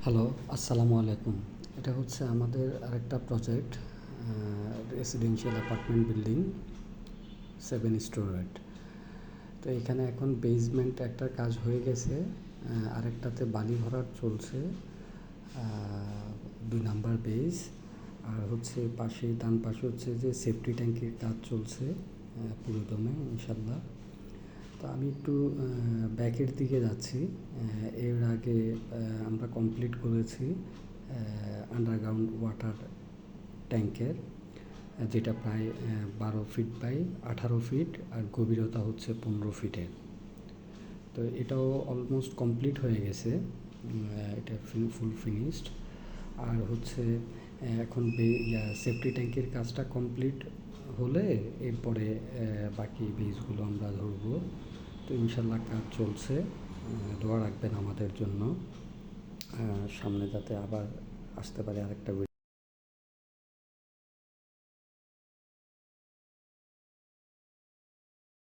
Hello, আসসালামু আলাইকুম। এটা হচ্ছে আমাদের আরেকটা project, residential apartment building 7 storeyed. তো এখানে এখন বেসমেন্ট একটা কাজ হয়ে গেছে, আরেকটাতে বালি ভরাট চলছে, 2 নাম্বার বেস। আর হচ্ছে পাশেই ডান পাশে হচ্ছে যে সেফটি ট্যাঙ্কের কাজ চলছে পুরোদমে ইনশাল্লাহ। তো আমি একটু ব্যাকের দিকে যাচ্ছি। এর আগে আমরা কমপ্লিট করেছি আন্ডারগ্রাউন্ড ওয়াটার ট্যাঙ্কের, যেটা প্রায় 12 ফিট বাই 18 ফিট, আর গভীরতা হচ্ছে 15 ফিটের। তো এটাও অলমোস্ট কমপ্লিট হয়ে গেছে, এটা ফুল ফিনিশড। আর হচ্ছে এখন সেফটি ট্যাঙ্কের কাজটা কমপ্লিট হলে এরপরে বাকি বেসগুলো আমরা ধরবো। তো ইনশাল্লাহ কাজ চলছে, দোয়া রাখবেন আমাদের জন্য, সামনে যাতে আবার আসতে পারে আরেকটা